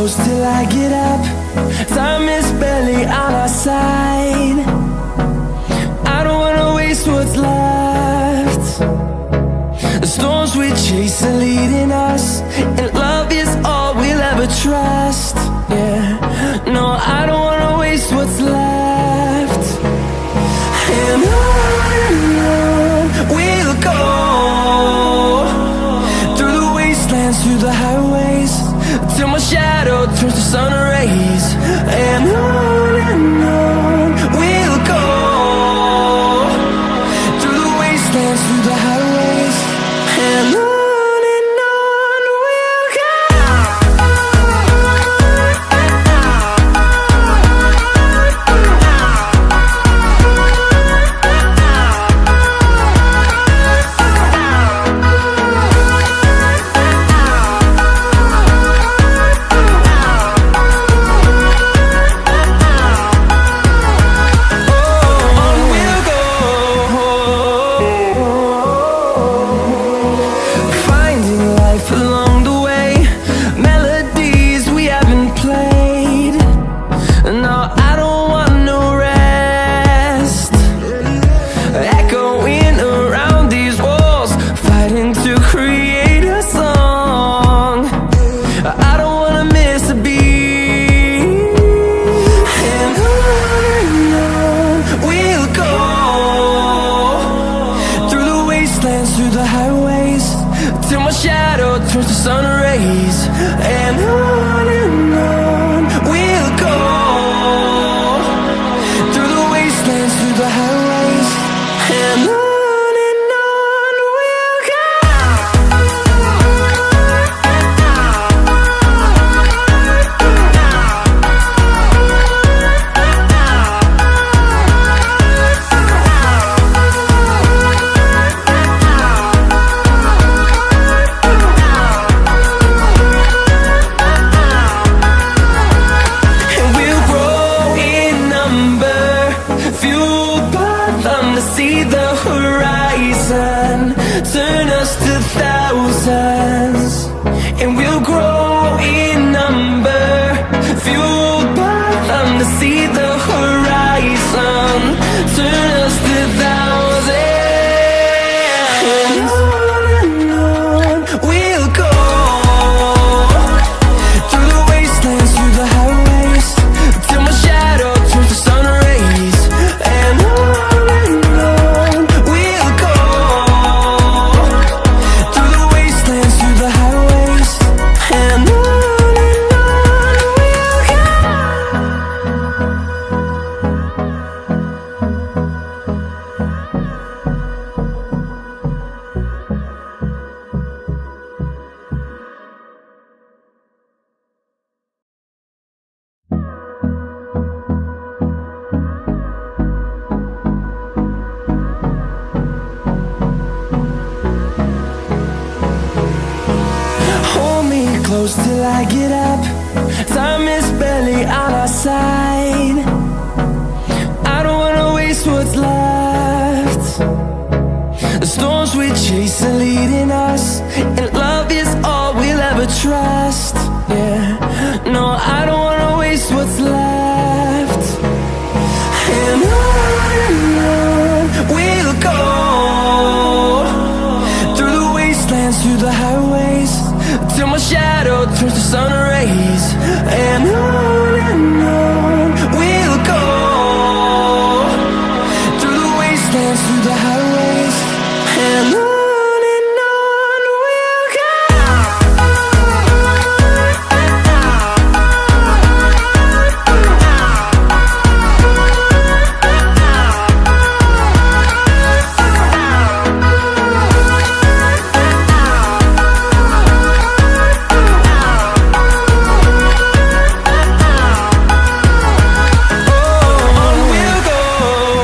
close till I get up. Time is barely on our side. I don't wanna waste what's left. The storms we chase are leading us, and love is all we'll ever trust. Yeah, no, I don't wanna waste what's left. And on we'll go, through the wastelands, through the highways, till my shadow turns to sun rays. And on we'll go, through the wastelands, through the highways, and on we'll go. Through the highways, till my shadow turns to sun rays. And on we'll go, through the wastelands, through the highways, and on we'll go. See the horizon, turn us to thousands, and we'll grow in number, fueled by them. To see the horizon, turn us to thousands, and on we'll go, through the wastelands, through the highways, till my shadow turns to sun rays. And close till I get up. Time is barely on our side. I don't wanna waste what's left. The storms we chase are leading us, and love is all we'll ever trust. Yeah, no, I don't wanna waste what's left. And on we'll go, through the wastelands, through the highways, till my shadow turns to sun rays.